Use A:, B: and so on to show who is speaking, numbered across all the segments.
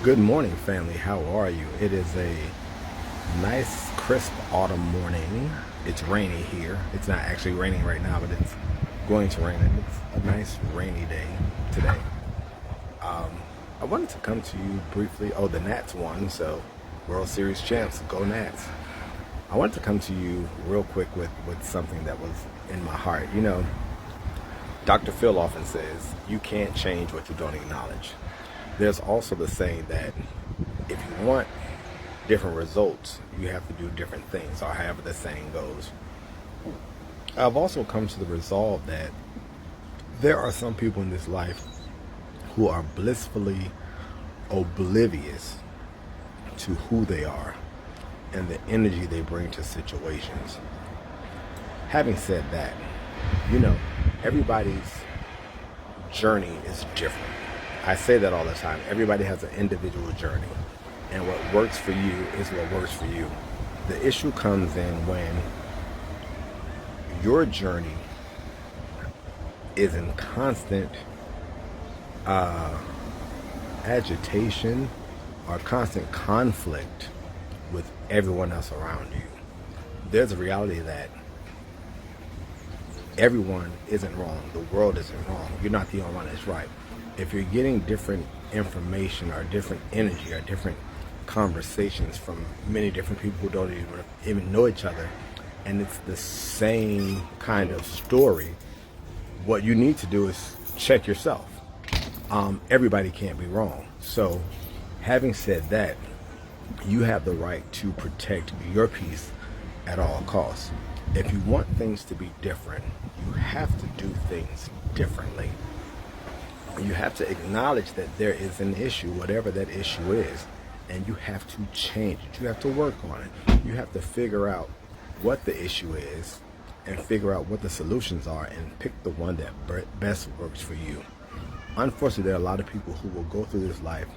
A: Good morning, family. How are you? It is a nice, crisp autumn morning. It's rainy here. It's not actually raining right now, but it's going to rain. And it's a nice rainy day today. I wanted to come to you briefly. Oh, the Nats won, so World Series champs. Go Nats. I wanted to come to you real quick with something that was in my heart. Dr. Phil often says, you can't change what you don't acknowledge. There's also the saying that if you want different results, you have to do different things, or however the saying goes. I've also come to the resolve that there are some people in this life who are blissfully oblivious to who they are and the energy they bring to situations. Having said that, everybody's journey is different. I say that all the time. Everybody has an individual journey, and what works for you is what works for you. The issue comes in when your journey is in constant agitation or constant conflict with everyone else around you. There's a reality that everyone isn't wrong. The world isn't wrong. You're not the only one that's right. If you're getting different information or different energy or different conversations from many different people who don't even know each other, and it's the same kind of story, what you need to do is check yourself. Everybody can't be wrong. So, having said that, you have the right to protect your peace at all costs. If you want things to be different, you have to do things differently. You have to acknowledge that there is an issue, whatever that issue is, and you have to change it. You have to work on it. You have to figure out what the issue is and figure out what the solutions are and pick the one that best works for you. Unfortunately, there are a lot of people who will go through this life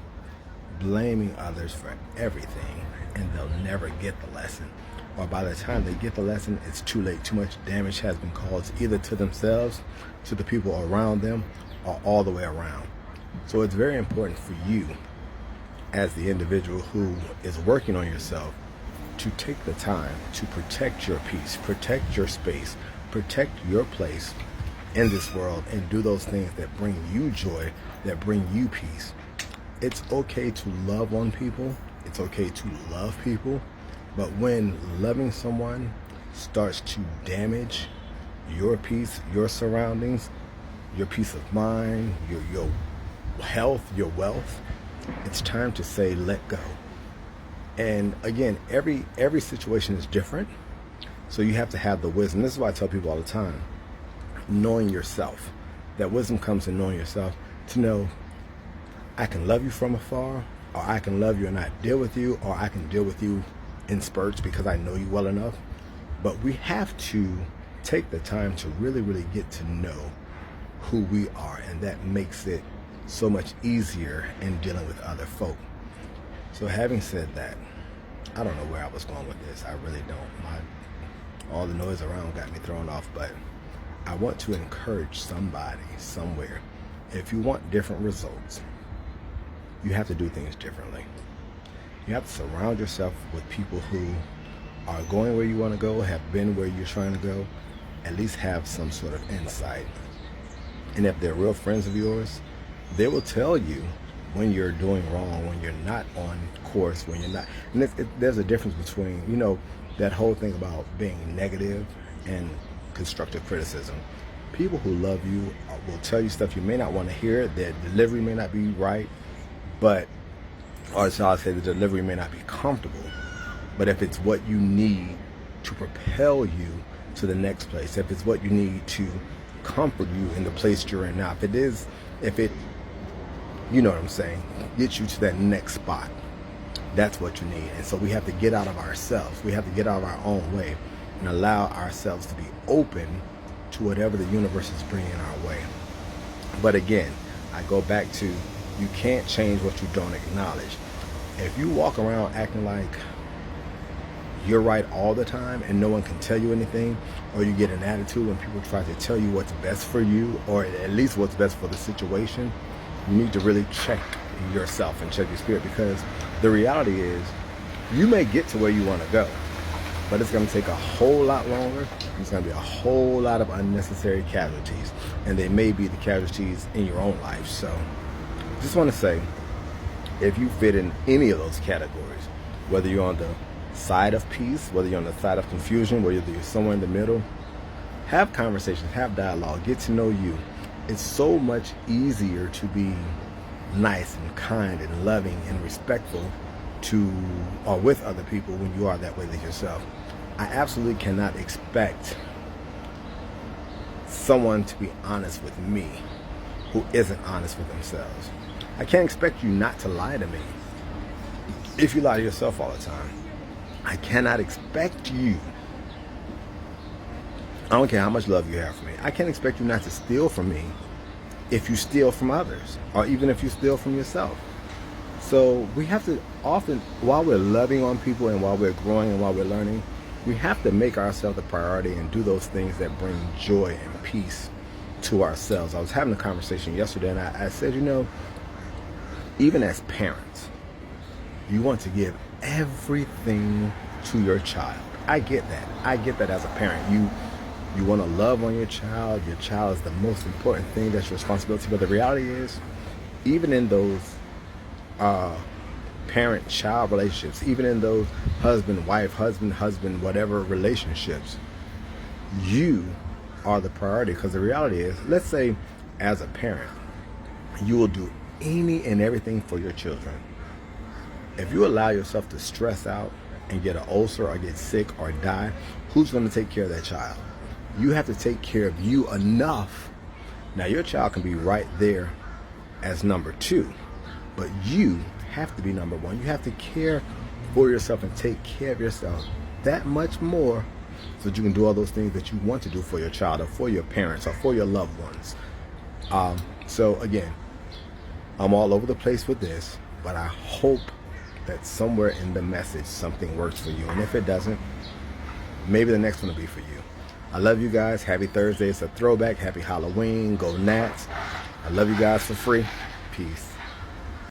A: blaming others for everything, and they'll never get the lesson. Or by the time they get the lesson, it's too late. Too much damage has been caused either to themselves, to the people around them, or all the way around. So it's very important for you as the individual who is working on yourself to take the time to protect your peace, protect your space, protect your place in this world, and do those things that bring you joy, that bring you peace. It's okay to love on people. It's okay to love people. But when loving someone starts to damage your peace, your surroundings, your peace of mind, your health, your wealth, it's time to say, let go. And again, every situation is different. So you have to have the wisdom. This is why I tell people all the time, knowing yourself. That wisdom comes in knowing yourself, to know I can love you from afar, or I can love you and not deal with you, or I can deal with you in spurts because I know you well enough. But we have to take the time to really, really get to know who we are, and that makes it so much easier in dealing with other folk. So having said that, I don't know where I was going with this. I really don't. All the noise around got me thrown off, but I want to encourage somebody somewhere. If you want different results, you have to do things differently. You have to surround yourself with people who are going where you want to go, have been where you're trying to go, at least have some sort of insight. And if they're real friends of yours, they will tell you when you're doing wrong, when you're not on course, when you're not. And there's a difference between, that whole thing about being negative and constructive criticism. People who love you will tell you stuff you may not want to hear. Their delivery may not be right, or shall I say, the delivery may not be comfortable. But if it's what you need to propel you to the next place, if it's what you need to comfort you in the place you're in now, if it you know what I'm saying, get you to that next spot, that's what you need. And so we have to get out of ourselves. We have to get out of our own way and allow ourselves to be open to whatever the universe is bringing our way. But again, I go back to, you can't change what you don't acknowledge. If you walk around acting like you're right all the time and no one can tell you anything, or you get an attitude when people try to tell you what's best for you, or at least what's best for the situation, you need to really check yourself and check your spirit, because the reality is you may get to where you want to go, but it's going to take a whole lot longer. There's going to be a whole lot of unnecessary casualties, and they may be the casualties in your own life. So just want to say, if you fit in any of those categories, whether you're on the side of peace, whether you're on the side of confusion, whether you're somewhere in the middle, have conversations, have dialogue, get to know you. It's so much easier to be nice and kind and loving and respectful to or with other people when you are that way with yourself. I absolutely cannot expect someone to be honest with me who isn't honest with themselves. I can't expect you not to lie to me if you lie to yourself all the time. I cannot expect you, I don't care how much love you have for me, I can't expect you not to steal from me if you steal from others, or even if you steal from yourself. So we have to often, while we're loving on people and while we're growing and while we're learning, we have to make ourselves a priority and do those things that bring joy and peace to ourselves. I was having a conversation yesterday, and I said, even as parents, you want to give everything to your child. I get that. I get that as a parent. You want to love on your child. Your child is the most important thing. That's your responsibility. But the reality is, even in those parent-child relationships, even in those husband-wife, husband-husband, whatever relationships, you are the priority. Because the reality is, let's say as a parent, you will do any and everything for your children. If you allow yourself to stress out and get an ulcer or get sick or die, who's going to take care of that child? You have to take care of you enough. Now, your child can be right there as number two, but you have to be number one. You have to care for yourself and take care of yourself that much more so that you can do all those things that you want to do for your child or for your parents or for your loved ones. So again, I'm all over the place with this, but I hope that somewhere in the message something works for you. And if it doesn't, maybe the next one will be for you. I love you guys. Happy Thursday. It's a throwback. Happy Halloween. Go Nats. I love you guys for free. Peace.